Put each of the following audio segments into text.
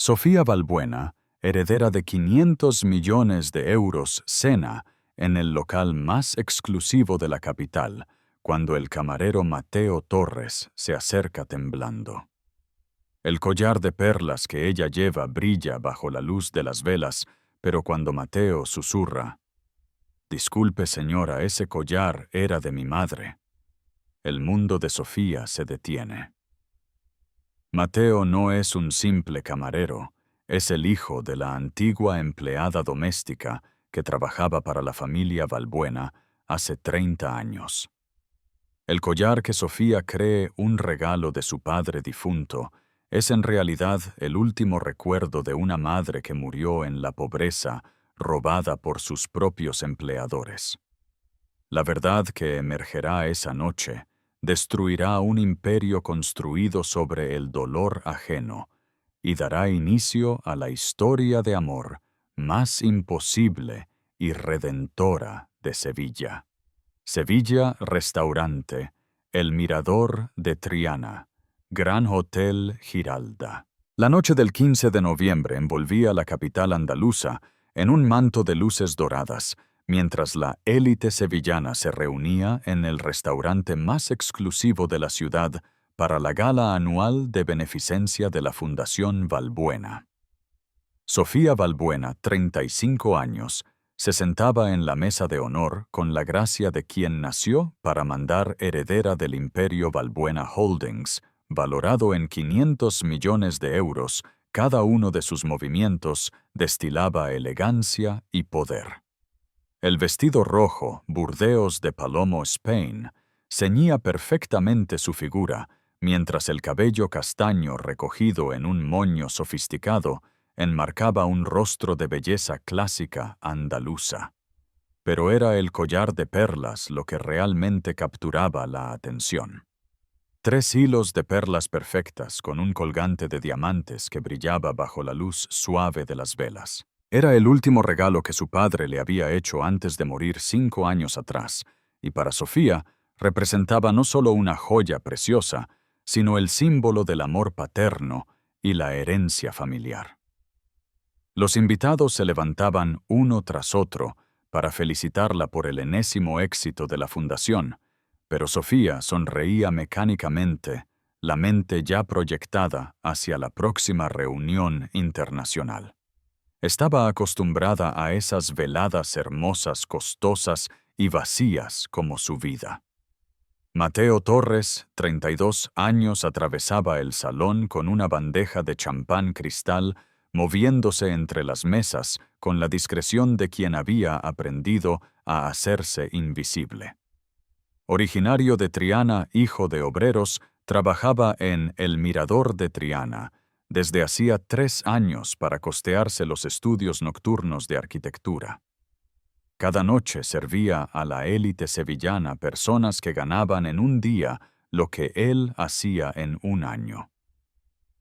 Sofía Valbuena, heredera de 500 millones de euros, cena en el local más exclusivo de la capital, cuando el camarero Mateo Torres se acerca temblando. El collar de perlas que ella lleva brilla bajo la luz de las velas, pero cuando Mateo susurra: «Disculpe, señora, ese collar era de mi madre», el mundo de Sofía se detiene. Mateo no es un simple camarero, es el hijo de la antigua empleada doméstica que trabajaba para la familia Valbuena hace 30 años. El collar que Sofía cree un regalo de su padre difunto es en realidad el último recuerdo de una madre que murió en la pobreza, robada por sus propios empleadores. La verdad que emergerá esa noche destruirá un imperio construido sobre el dolor ajeno y dará inicio a la historia de amor más imposible y redentora de Sevilla. Sevilla Restaurante, El Mirador de Triana, Gran Hotel Giralda. La noche del 15 de noviembre envolvía la capital andaluza en un manto de luces doradas, mientras la élite sevillana se reunía en el restaurante más exclusivo de la ciudad para la gala anual de beneficencia de la Fundación Valbuena. Sofía Valbuena, 35 años, se sentaba en la mesa de honor con la gracia de quien nació para mandar, heredera del imperio Valbuena Holdings, valorado en 500 millones de euros. Cada uno de sus movimientos destilaba elegancia y poder. El vestido rojo, Burdeos de Palomo, Spain, ceñía perfectamente su figura, mientras el cabello castaño recogido en un moño sofisticado enmarcaba un rostro de belleza clásica andaluza. Pero era el collar de perlas lo que realmente capturaba la atención. 3 hilos de perlas perfectas con un colgante de diamantes que brillaba bajo la luz suave de las velas. Era el último regalo que su padre le había hecho antes de morir 5 años atrás, y para Sofía representaba no solo una joya preciosa, sino el símbolo del amor paterno y la herencia familiar. Los invitados se levantaban uno tras otro para felicitarla por el enésimo éxito de la fundación, pero Sofía sonreía mecánicamente, la mente ya proyectada hacia la próxima reunión internacional. Estaba acostumbrada a esas veladas hermosas, costosas y vacías como su vida. Mateo Torres, 32 años, atravesaba el salón con una bandeja de champán cristal, moviéndose entre las mesas con la discreción de quien había aprendido a hacerse invisible. Originario de Triana, hijo de obreros, trabajaba en El Mirador de Triana desde hacía 3 años para costearse los estudios nocturnos de arquitectura. Cada noche servía a la élite sevillana personas que ganaban en un día lo que él hacía en un año.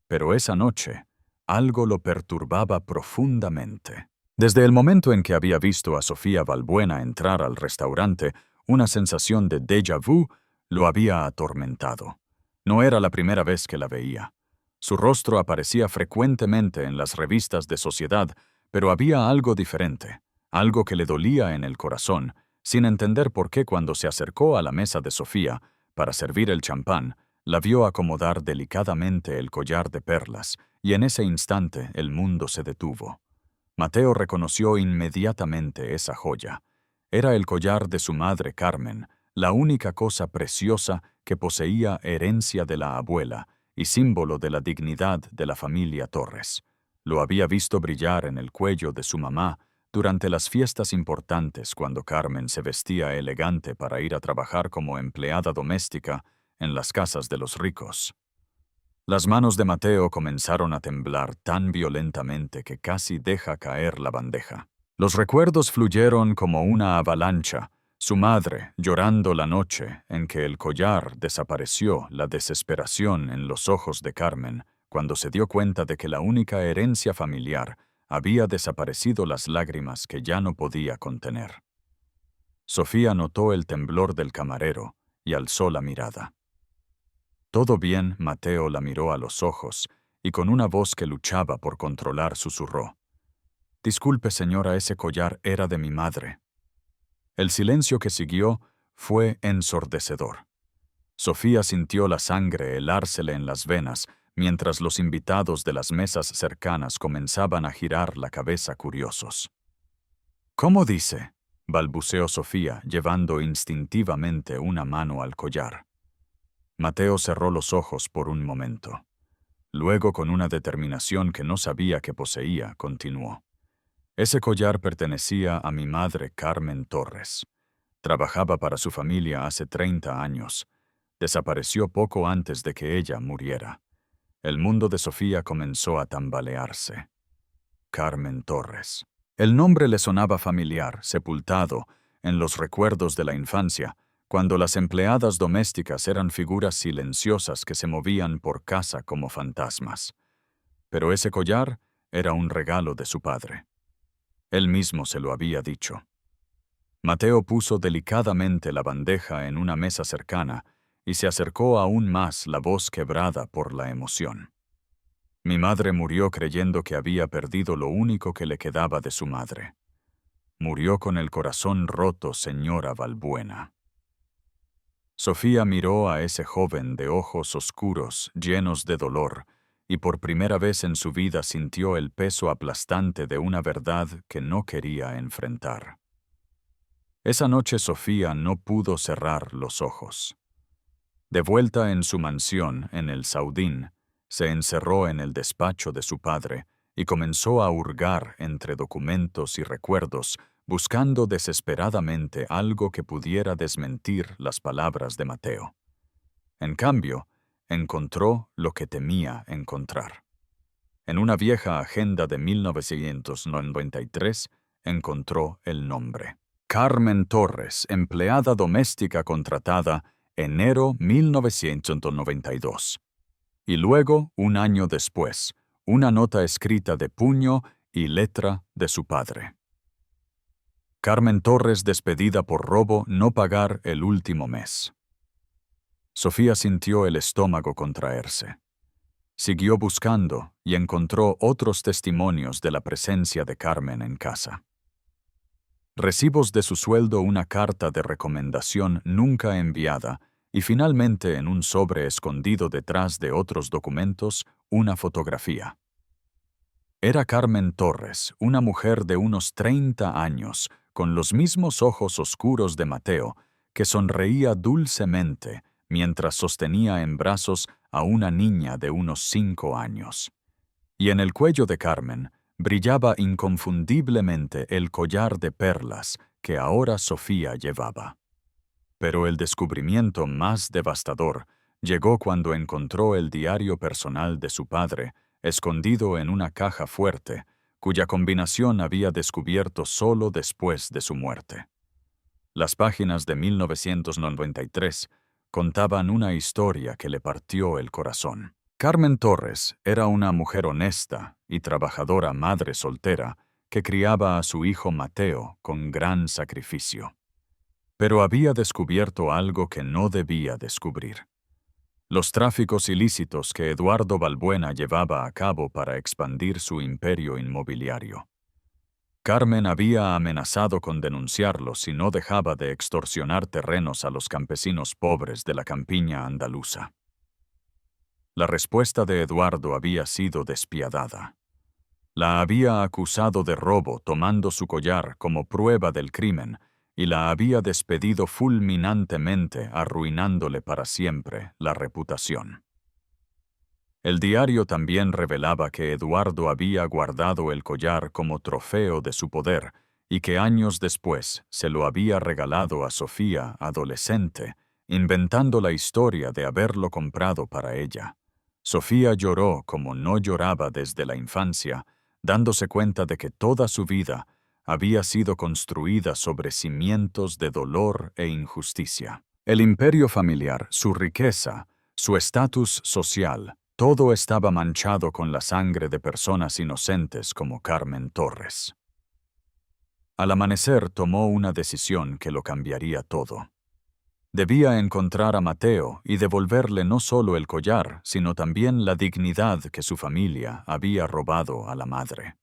Pero esa noche, algo lo perturbaba profundamente. Desde el momento en que había visto a Sofía Valbuena entrar al restaurante, una sensación de déjà vu lo había atormentado. No era la primera vez que la veía. Su rostro aparecía frecuentemente en las revistas de sociedad, pero había algo diferente, algo que le dolía en el corazón, sin entender por qué cuando se acercó a la mesa de Sofía para servir el champán, la vio acomodar delicadamente el collar de perlas, y en ese instante el mundo se detuvo. Mateo reconoció inmediatamente esa joya. Era el collar de su madre Carmen, la única cosa preciosa que poseía herencia de la abuela y símbolo de la dignidad de la familia Torres. Lo había visto brillar en el cuello de su mamá durante las fiestas importantes cuando Carmen se vestía elegante para ir a trabajar como empleada doméstica en las casas de los ricos. Las manos de Mateo comenzaron a temblar tan violentamente que casi deja caer la bandeja. Los recuerdos fluyeron como una avalancha. Su madre, llorando la noche en que el collar desapareció, la desesperación en los ojos de Carmen, cuando se dio cuenta de que la única herencia familiar había desaparecido, las lágrimas que ya no podía contener. Sofía notó el temblor del camarero y alzó la mirada. «¿Todo bien?», Mateo la miró a los ojos y con una voz que luchaba por controlar susurró: «Disculpe, señora, ese collar era de mi madre». El silencio que siguió fue ensordecedor. Sofía sintió la sangre helársele en las venas mientras los invitados de las mesas cercanas comenzaban a girar la cabeza curiosos. «¿Cómo dice?», balbuceó Sofía, llevando instintivamente una mano al collar. Mateo cerró los ojos por un momento. Luego, con una determinación que no sabía que poseía, continuó: «Ese collar pertenecía a mi madre Carmen Torres. Trabajaba para su familia hace 30 años. Desapareció poco antes de que ella muriera». El mundo de Sofía comenzó a tambalearse. Carmen Torres. El nombre le sonaba familiar, sepultado en los recuerdos de la infancia, cuando las empleadas domésticas eran figuras silenciosas que se movían por casa como fantasmas. Pero ese collar era un regalo de su padre. Él mismo se lo había dicho. Mateo puso delicadamente la bandeja en una mesa cercana y se acercó aún más, la voz quebrada por la emoción. «Mi madre murió creyendo que había perdido lo único que le quedaba de su madre. Murió con el corazón roto, señora Valbuena». Sofía miró a ese joven de ojos oscuros, llenos de dolor, y por primera vez en su vida sintió el peso aplastante de una verdad que no quería enfrentar. Esa noche Sofía no pudo cerrar los ojos. De vuelta en su mansión, en el Saudín, se encerró en el despacho de su padre y comenzó a hurgar entre documentos y recuerdos, buscando desesperadamente algo que pudiera desmentir las palabras de Mateo. En cambio, encontró lo que temía encontrar. En una vieja agenda de 1993 encontró el nombre: Carmen Torres, empleada doméstica contratada, enero 1992. Y luego, un año después, una nota escrita de puño y letra de su padre: Carmen Torres despedida por robo no pagar el último mes. Sofía sintió el estómago contraerse. Siguió buscando y encontró otros testimonios de la presencia de Carmen en casa. Recibos de su sueldo, una carta de recomendación nunca enviada y finalmente, en un sobre escondido detrás de otros documentos, una fotografía. Era Carmen Torres, una mujer de unos 30 años, con los mismos ojos oscuros de Mateo, que sonreía dulcemente mientras sostenía en brazos a una niña de unos 5 años. Y en el cuello de Carmen brillaba inconfundiblemente el collar de perlas que ahora Sofía llevaba. Pero el descubrimiento más devastador llegó cuando encontró el diario personal de su padre, escondido en una caja fuerte, cuya combinación había descubierto solo después de su muerte. Las páginas de 1993 contaban una historia que le partió el corazón. Carmen Torres era una mujer honesta y trabajadora, madre soltera que criaba a su hijo Mateo con gran sacrificio. Pero había descubierto algo que no debía descubrir: los tráficos ilícitos que Eduardo Valbuena llevaba a cabo para expandir su imperio inmobiliario. Carmen había amenazado con denunciarlo si no dejaba de extorsionar terrenos a los campesinos pobres de la campiña andaluza. La respuesta de Eduardo había sido despiadada. La había acusado de robo tomando su collar como prueba del crimen y la había despedido fulminantemente, arruinándole para siempre la reputación. El diario también revelaba que Eduardo había guardado el collar como trofeo de su poder y que años después se lo había regalado a Sofía, adolescente, inventando la historia de haberlo comprado para ella. Sofía lloró como no lloraba desde la infancia, dándose cuenta de que toda su vida había sido construida sobre cimientos de dolor e injusticia. El imperio familiar, su riqueza, su estatus social, todo estaba manchado con la sangre de personas inocentes como Carmen Torres. Al amanecer tomó una decisión que lo cambiaría todo. Debía encontrar a Mateo y devolverle no solo el collar, sino también la dignidad que su familia había robado a la madre.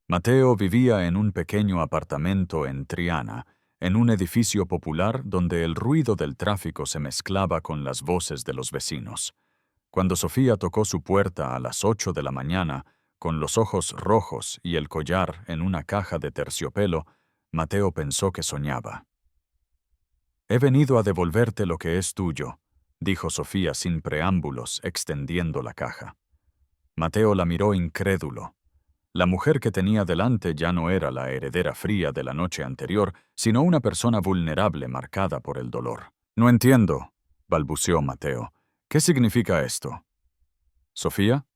Mateo vivía en un pequeño apartamento en Triana, en un edificio popular donde el ruido del tráfico se mezclaba con las voces de los vecinos. Cuando Sofía tocó su puerta a las 8 de la mañana, con los ojos rojos y el collar en una caja de terciopelo, Mateo pensó que soñaba. «He venido a devolverte lo que es tuyo», dijo Sofía sin preámbulos, extendiendo la caja. Mateo la miró incrédulo. La mujer que tenía delante ya no era la heredera fría de la noche anterior, sino una persona vulnerable marcada por el dolor. «No entiendo», balbuceó Mateo. «¿Qué significa esto?» «¿Sofía?»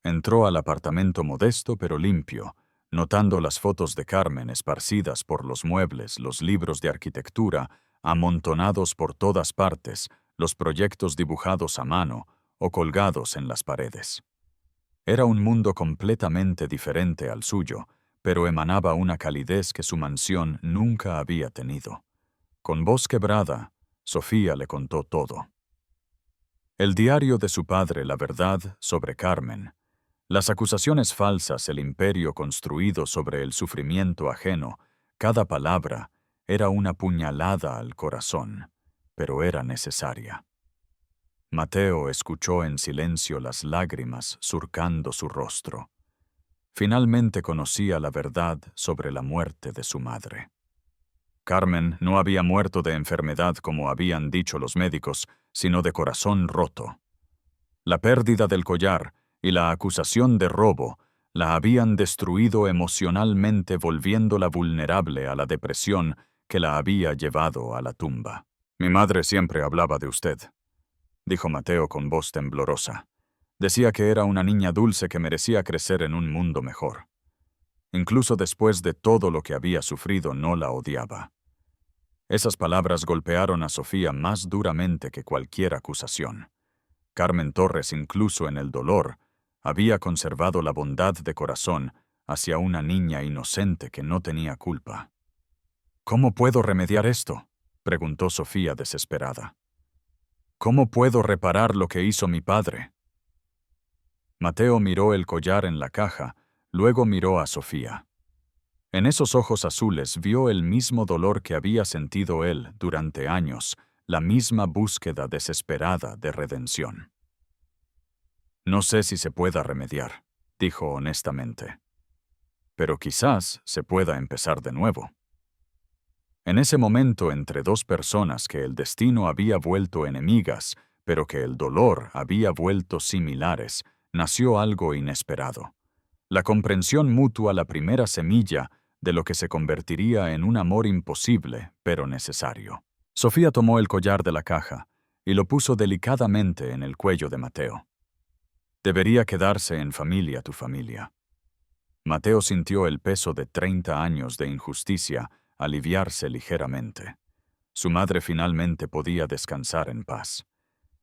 Entró al apartamento modesto pero limpio, notando las fotos de Carmen esparcidas por los muebles, los libros de arquitectura, amontonados por todas partes, los proyectos dibujados a mano o colgados en las paredes. Era un mundo completamente diferente al suyo, pero emanaba una calidez que su mansión nunca había tenido. Con voz quebrada, Sofía le contó todo. El diario de su padre, La Verdad, sobre Carmen. Las acusaciones falsas, el imperio construido sobre el sufrimiento ajeno, cada palabra era una puñalada al corazón, pero era necesaria. Mateo escuchó en silencio las lágrimas surcando su rostro. Finalmente conocía la verdad sobre la muerte de su madre. Carmen no había muerto de enfermedad como habían dicho los médicos, sino de corazón roto. La pérdida del collar y la acusación de robo la habían destruido emocionalmente, volviéndola vulnerable a la depresión que la había llevado a la tumba. «Mi madre siempre hablaba de usted», dijo Mateo con voz temblorosa. «Decía que era una niña dulce que merecía crecer en un mundo mejor. Incluso después de todo lo que había sufrido, no la odiaba». Esas palabras golpearon a Sofía más duramente que cualquier acusación. Carmen Torres, incluso en el dolor, había conservado la bondad de corazón hacia una niña inocente que no tenía culpa. «¿Cómo puedo remediar esto?», preguntó Sofía desesperada. «¿Cómo puedo reparar lo que hizo mi padre?». Mateo miró el collar en la caja, luego miró a Sofía. En esos ojos azules vio el mismo dolor que había sentido él durante años, la misma búsqueda desesperada de redención. «No sé si se pueda remediar», dijo honestamente. «Pero quizás se pueda empezar de nuevo». En ese momento, entre dos personas que el destino había vuelto enemigas, pero que el dolor había vuelto similares, nació algo inesperado. La comprensión mutua, la primera semilla de lo que se convertiría en un amor imposible, pero necesario. Sofía tomó el collar de la caja y lo puso delicadamente en el cuello de Mateo. «Debería quedarse en familia tu familia». Mateo sintió el peso de 30 años de injusticia aliviarse ligeramente. Su madre finalmente podía descansar en paz.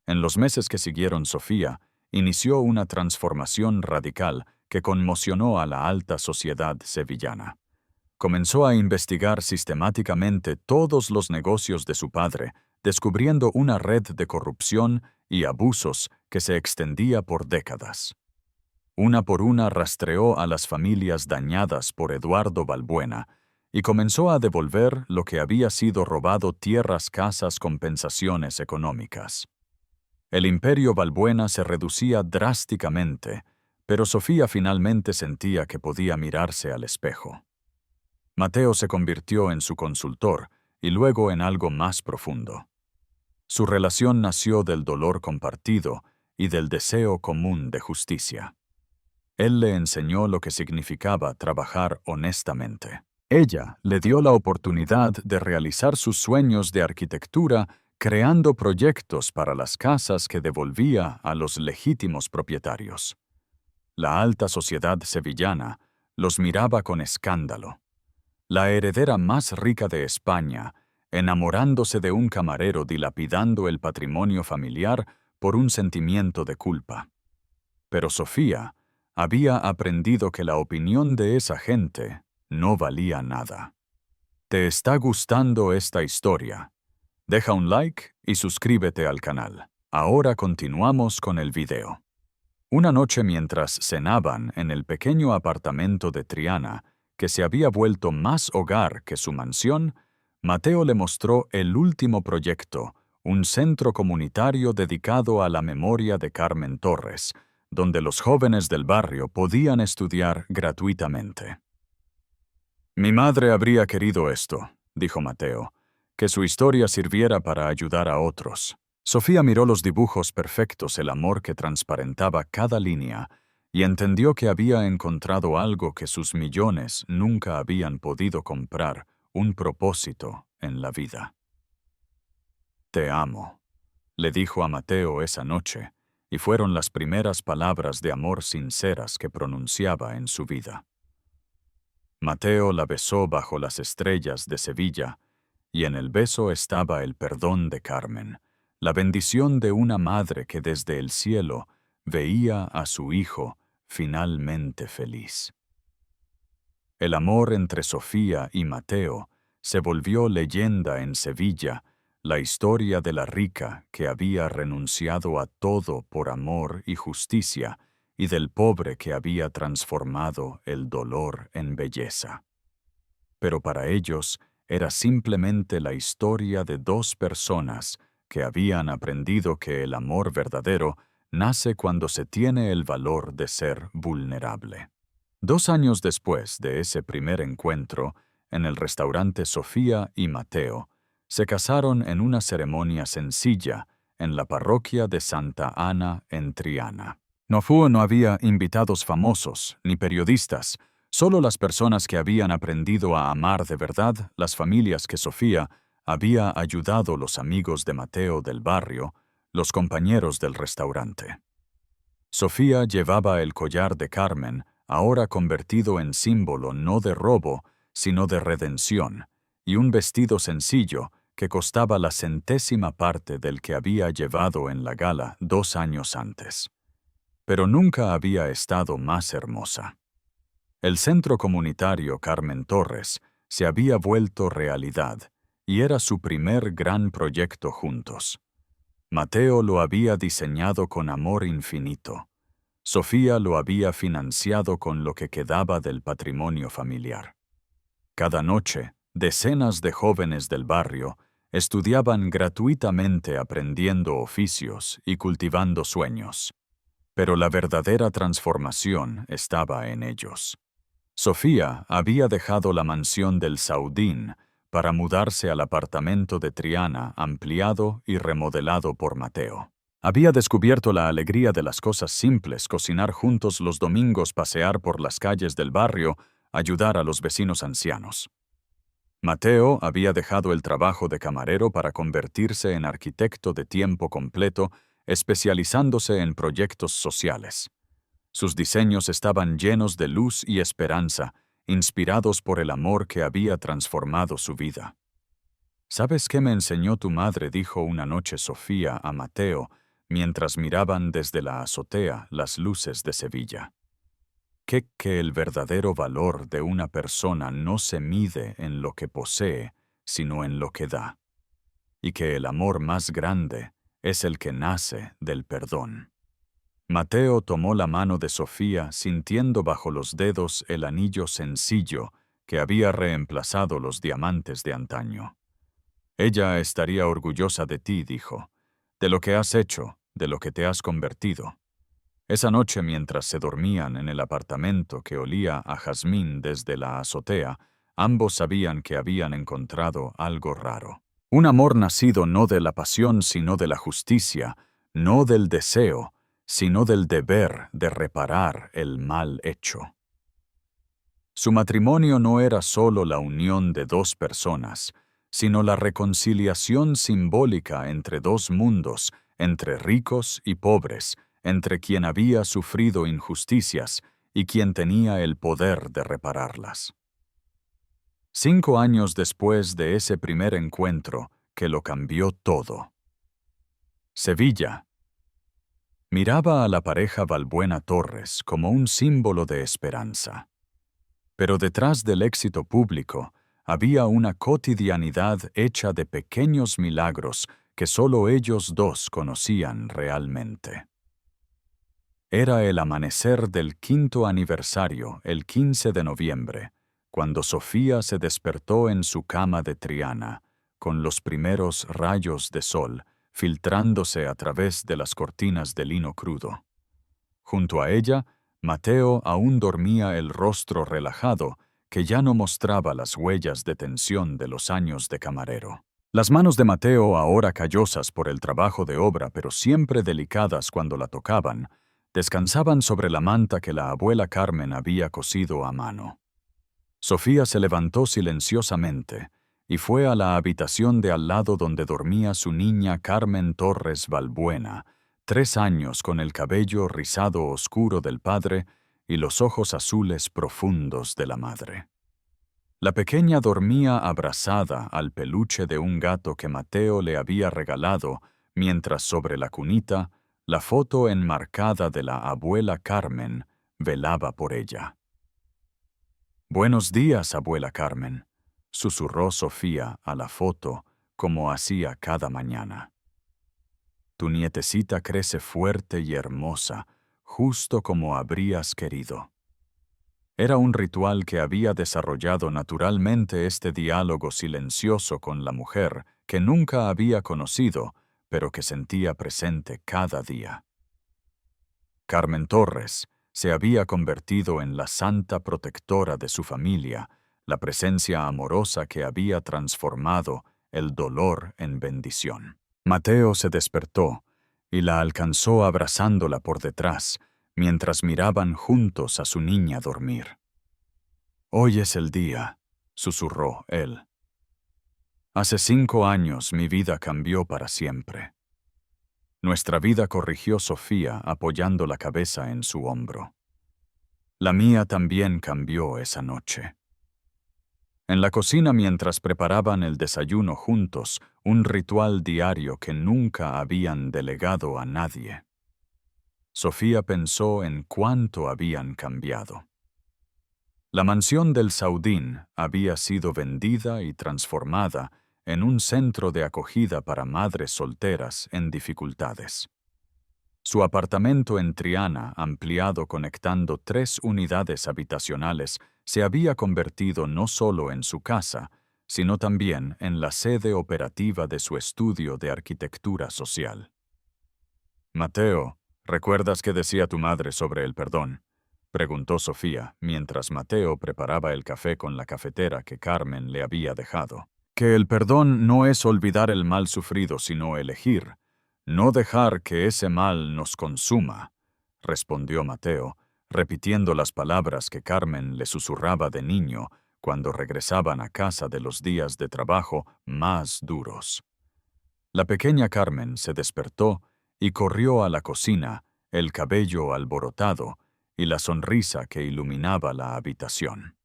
En los meses que siguieron, Sofía inició una transformación radical que conmocionó a la alta sociedad sevillana. Comenzó a investigar sistemáticamente todos los negocios de su padre, descubriendo una red de corrupción y abusos que se extendía por décadas. Una por una rastreó a las familias dañadas por Eduardo Balbuena y comenzó a devolver lo que había sido robado: tierras, casas, compensaciones económicas. El imperio Balbuena se reducía drásticamente, pero Sofía finalmente sentía que podía mirarse al espejo. Mateo se convirtió en su consultor y luego en algo más profundo. Su relación nació del dolor compartido y del deseo común de justicia. Él le enseñó lo que significaba trabajar honestamente. Ella le dio la oportunidad de realizar sus sueños de arquitectura, creando proyectos para las casas que devolvía a los legítimos propietarios. La alta sociedad sevillana los miraba con escándalo. La heredera más rica de España, enamorándose de un camarero, dilapidando el patrimonio familiar por un sentimiento de culpa. Pero Sofía había aprendido que la opinión de esa gente no valía nada. «¿Te está gustando esta historia?», Deja un like y suscríbete al canal. Ahora continuamos con el video. Una noche mientras cenaban en el pequeño apartamento de Triana, que se había vuelto más hogar que su mansión, Mateo le mostró el último proyecto, un centro comunitario dedicado a la memoria de Carmen Torres, donde los jóvenes del barrio podían estudiar gratuitamente. «Mi madre habría querido esto», dijo Mateo, «que su historia sirviera para ayudar a otros». Sofía miró los dibujos perfectos, el amor que transparentaba cada línea, y entendió que había encontrado algo que sus millones nunca habían podido comprar, un propósito en la vida. «Te amo», le dijo a Mateo esa noche, y fueron las primeras palabras de amor sinceras que pronunciaba en su vida. Mateo la besó bajo las estrellas de Sevilla, y en el beso estaba el perdón de Carmen, la bendición de una madre que desde el cielo veía a su hijo finalmente feliz. El amor entre Sofía y Mateo se volvió leyenda en Sevilla, la historia de la rica que había renunciado a todo por amor y justicia, y del pobre que había transformado el dolor en belleza. Pero para ellos era simplemente la historia de dos personas que habían aprendido que el amor verdadero nace cuando se tiene el valor de ser vulnerable. 2 años después de ese primer encuentro, en el restaurante Sofía y Mateo, se casaron en una ceremonia sencilla en la parroquia de Santa Ana en Triana. No había invitados famosos ni periodistas, solo las personas que habían aprendido a amar de verdad, las familias que Sofía había ayudado, los amigos de Mateo del barrio, los compañeros del restaurante. Sofía llevaba el collar de Carmen, ahora convertido en símbolo no de robo, sino de redención, y un vestido sencillo que costaba la 100ª parte del que había llevado en la gala 2 años antes. Pero nunca había estado más hermosa. El centro comunitario Carmen Torres se había vuelto realidad, y era su primer gran proyecto juntos. Mateo lo había diseñado con amor infinito. Sofía lo había financiado con lo que quedaba del patrimonio familiar. Cada noche, decenas de jóvenes del barrio estudiaban gratuitamente aprendiendo oficios y cultivando sueños. Pero la verdadera transformación estaba en ellos. Sofía había dejado la mansión del Saudín para mudarse al apartamento de Triana, ampliado y remodelado por Mateo. Había descubierto la alegría de las cosas simples, cocinar juntos los domingos, pasear por las calles del barrio, ayudar a los vecinos ancianos. Mateo había dejado el trabajo de camarero para convertirse en arquitecto de tiempo completo, especializándose en proyectos sociales. Sus diseños estaban llenos de luz y esperanza, inspirados por el amor que había transformado su vida. «¿Sabes qué me enseñó tu madre?», dijo una noche Sofía a Mateo, mientras miraban desde la azotea las luces de Sevilla. Que el verdadero valor de una persona no se mide en lo que posee, sino en lo que da. Y que el amor más grande es el que nace del perdón. Mateo tomó la mano de Sofía, sintiendo bajo los dedos el anillo sencillo que había reemplazado los diamantes de antaño. «Ella estaría orgullosa de ti», dijo, «de lo que has hecho, de lo que te has convertido». Esa noche, mientras se dormían en el apartamento que olía a jazmín desde la azotea, ambos sabían que habían encontrado algo raro. Un amor nacido no de la pasión, sino de la justicia, no del deseo, sino del deber de reparar el mal hecho. Su matrimonio no era solo la unión de dos personas, sino la reconciliación simbólica entre dos mundos, entre ricos y pobres, entre quien había sufrido injusticias y quien tenía el poder de repararlas. 5 años después de ese primer encuentro que lo cambió todo. Sevilla. Miraba a la pareja Balbuena Torres como un símbolo de esperanza. Pero detrás del éxito público había una cotidianidad hecha de pequeños milagros que solo ellos dos conocían realmente. Era el amanecer del 5º aniversario, el 15 de noviembre, cuando Sofía se despertó en su cama de Triana, con los primeros rayos de sol filtrándose a través de las cortinas de lino crudo. Junto a ella, Mateo aún dormía, el rostro relajado, que ya no mostraba las huellas de tensión de los años de camarero. Las manos de Mateo, ahora callosas por el trabajo de obra, pero siempre delicadas cuando la tocaban, descansaban sobre la manta que la abuela Carmen había cosido a mano. Sofía se levantó silenciosamente y fue a la habitación de al lado donde dormía su niña Carmen Torres Balbuena, 3 años, con el cabello rizado oscuro del padre y los ojos azules profundos de la madre. La pequeña dormía abrazada al peluche de un gato que Mateo le había regalado, mientras sobre la cunita, la foto enmarcada de la abuela Carmen velaba por ella. «Buenos días, abuela Carmen», susurró Sofía a la foto, como hacía cada mañana. «Tu nietecita crece fuerte y hermosa, justo como habrías querido». Era un ritual que había desarrollado naturalmente este diálogo silencioso con la mujer que nunca había conocido, pero que sentía presente cada día. Carmen Torres se había convertido en la santa protectora de su familia, la presencia amorosa que había transformado el dolor en bendición. Mateo se despertó y la alcanzó abrazándola por detrás, mientras miraban juntos a su niña dormir. «Hoy es el día», susurró él. «Hace 5 años mi vida cambió para siempre». Nuestra vida, corrigió Sofía, apoyando la cabeza en su hombro. La mía también cambió esa noche. En la cocina, mientras preparaban el desayuno juntos, un ritual diario que nunca habían delegado a nadie. Sofía pensó en cuánto habían cambiado. La mansión del Saudín había sido vendida y transformada en un centro de acogida para madres solteras en dificultades. Su apartamento en Triana, ampliado conectando 3 unidades habitacionales, se había convertido no solo en su casa, sino también en la sede operativa de su estudio de arquitectura social. «Mateo, ¿recuerdas qué decía tu madre sobre el perdón?», preguntó Sofía, mientras Mateo preparaba el café con la cafetera que Carmen le había dejado. «Que el perdón no es olvidar el mal sufrido, sino elegir, no dejar que ese mal nos consuma», respondió Mateo, repitiendo las palabras que Carmen le susurraba de niño cuando regresaban a casa de los días de trabajo más duros. La pequeña Carmen se despertó y corrió a la cocina, el cabello alborotado y la sonrisa que iluminaba la habitación.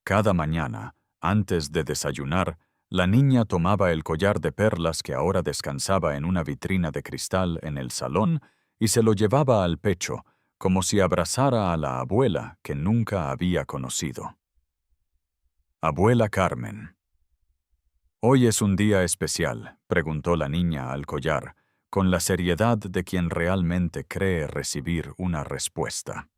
Cada mañana, antes de desayunar, la niña tomaba el collar de perlas que ahora descansaba en una vitrina de cristal en el salón y se lo llevaba al pecho, como si abrazara a la abuela que nunca había conocido. «Abuela Carmen». «¿Hoy es un día especial?», preguntó la niña al collar, con la seriedad de quien realmente cree recibir una respuesta.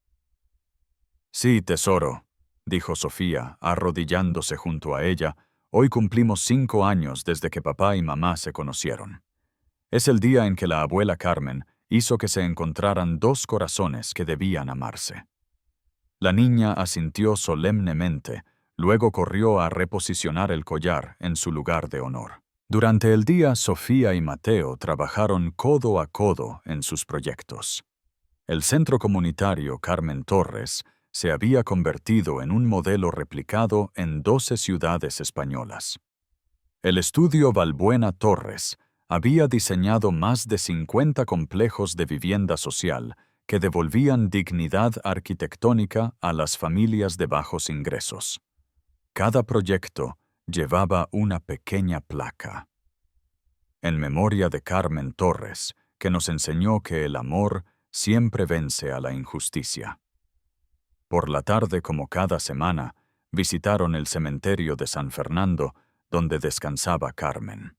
«Sí, tesoro», dijo Sofía, arrodillándose junto a ella. «Hoy cumplimos 5 años desde que papá y mamá se conocieron. Es el día en que la abuela Carmen hizo que se encontraran 2 corazones que debían amarse». La niña asintió solemnemente, luego corrió a reposicionar el collar en su lugar de honor. Durante el día, Sofía y Mateo trabajaron codo a codo en sus proyectos. El centro comunitario Carmen Torres se había convertido en un modelo replicado en 12 ciudades españolas. El estudio Balbuena Torres había diseñado más de 50 complejos de vivienda social que devolvían dignidad arquitectónica a las familias de bajos ingresos. Cada proyecto llevaba una pequeña placa. «En memoria de Carmen Torres, que nos enseñó que el amor siempre vence a la injusticia». Por la tarde, como cada semana, visitaron el cementerio de San Fernando, donde descansaba Carmen.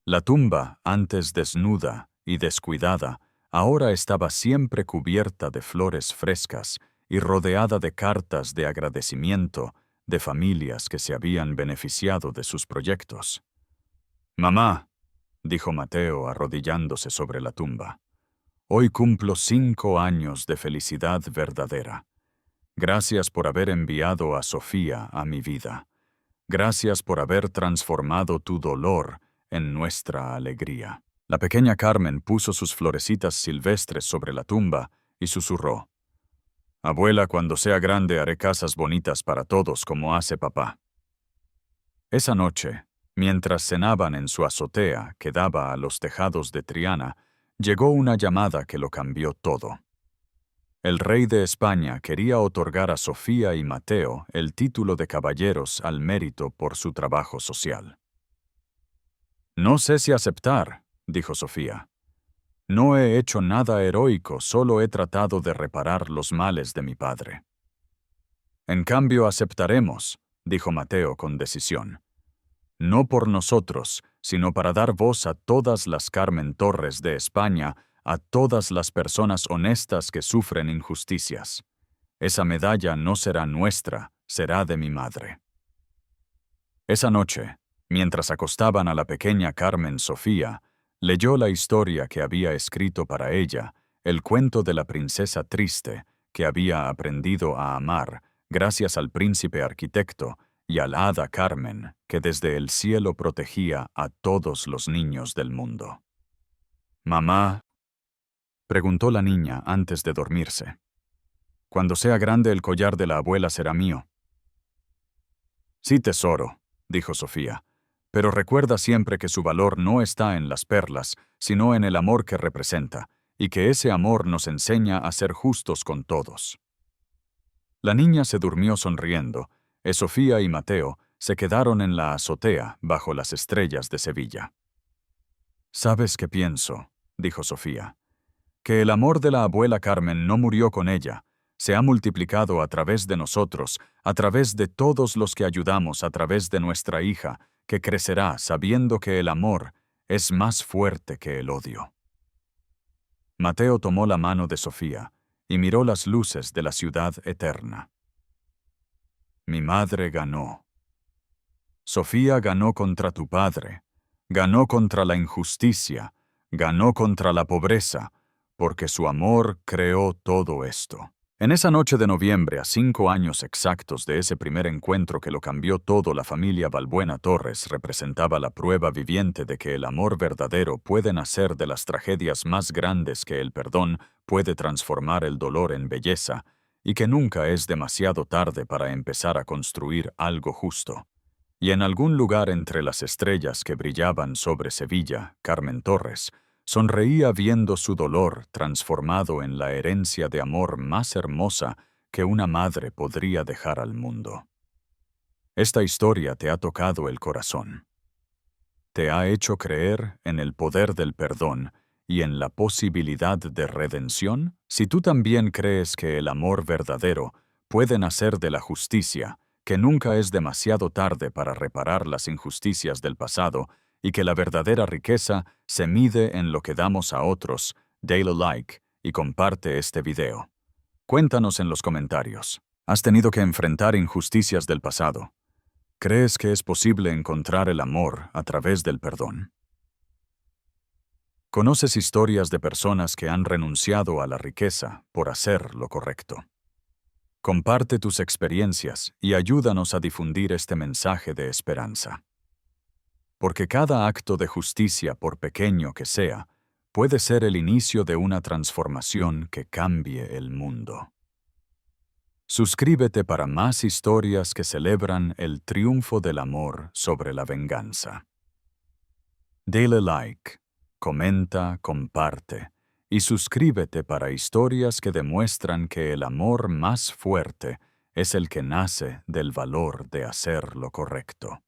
La tumba, antes desnuda y descuidada, ahora estaba siempre cubierta de flores frescas y rodeada de cartas de agradecimiento de familias que se habían beneficiado de sus proyectos. «Mamá», dijo Mateo arrodillándose sobre la tumba, «hoy cumplo 5 años de felicidad verdadera. Gracias por haber enviado a Sofía a mi vida. Gracias por haber transformado tu dolor en nuestra alegría». La pequeña Carmen puso sus florecitas silvestres sobre la tumba y susurró: «Abuela, cuando sea grande haré casas bonitas para todos como hace papá». Esa noche, mientras cenaban en su azotea que daba a los tejados de Triana, llegó una llamada que lo cambió todo. El rey de España quería otorgar a Sofía y Mateo el título de caballeros al mérito por su trabajo social. «No sé si aceptar», dijo Sofía. «No he hecho nada heroico, solo he tratado de reparar los males de mi padre». «En cambio aceptaremos», dijo Mateo con decisión. «No por nosotros, sino para dar voz a todas las Carmen Torres de España, a todas las personas honestas que sufren injusticias. Esa medalla no será nuestra, será de mi madre». Esa noche, mientras acostaban a la pequeña Carmen Sofía, leyó la historia que había escrito para ella, el cuento de la princesa triste, que había aprendido a amar gracias al príncipe arquitecto y a la hada Carmen, que desde el cielo protegía a todos los niños del mundo. «Mamá», preguntó la niña antes de dormirse, «cuando sea grande el collar de la abuela será mío». «Sí, tesoro», dijo Sofía, «pero recuerda siempre que su valor no está en las perlas, sino en el amor que representa, y que ese amor nos enseña a ser justos con todos». La niña se durmió sonriendo, y Sofía y Mateo se quedaron en la azotea bajo las estrellas de Sevilla. «¿Sabes qué pienso?», dijo Sofía. «Que el amor de la abuela Carmen no murió con ella, se ha multiplicado a través de nosotros, a través de todos los que ayudamos, a través de nuestra hija, que crecerá sabiendo que el amor es más fuerte que el odio». Mateo tomó la mano de Sofía y miró las luces de la ciudad eterna. «Mi madre ganó. Sofía ganó contra tu padre, ganó contra la injusticia, ganó contra la pobreza, porque su amor creó todo esto». En esa noche de noviembre, a 5 años exactos de ese primer encuentro que lo cambió todo, la familia Balbuena Torres representaba la prueba viviente de que el amor verdadero puede nacer de las tragedias más grandes, que el perdón puede transformar el dolor en belleza, y que nunca es demasiado tarde para empezar a construir algo justo. Y en algún lugar entre las estrellas que brillaban sobre Sevilla, Carmen Torres sonreía viendo su dolor transformado en la herencia de amor más hermosa que una madre podría dejar al mundo. Esta historia te ha tocado el corazón. Te ha hecho creer en el poder del perdón y en la posibilidad de redención. Si tú también crees que el amor verdadero puede nacer de la justicia, que nunca es demasiado tarde para reparar las injusticias del pasado, y que la verdadera riqueza se mide en lo que damos a otros, dale like y comparte este video. Cuéntanos en los comentarios. ¿Has tenido que enfrentar injusticias del pasado? ¿Crees que es posible encontrar el amor a través del perdón? ¿Conoces historias de personas que han renunciado a la riqueza por hacer lo correcto? Comparte tus experiencias y ayúdanos a difundir este mensaje de esperanza. Porque cada acto de justicia, por pequeño que sea, puede ser el inicio de una transformación que cambie el mundo. Suscríbete para más historias que celebran el triunfo del amor sobre la venganza. Dale like, comenta, comparte y suscríbete para historias que demuestran que el amor más fuerte es el que nace del valor de hacer lo correcto.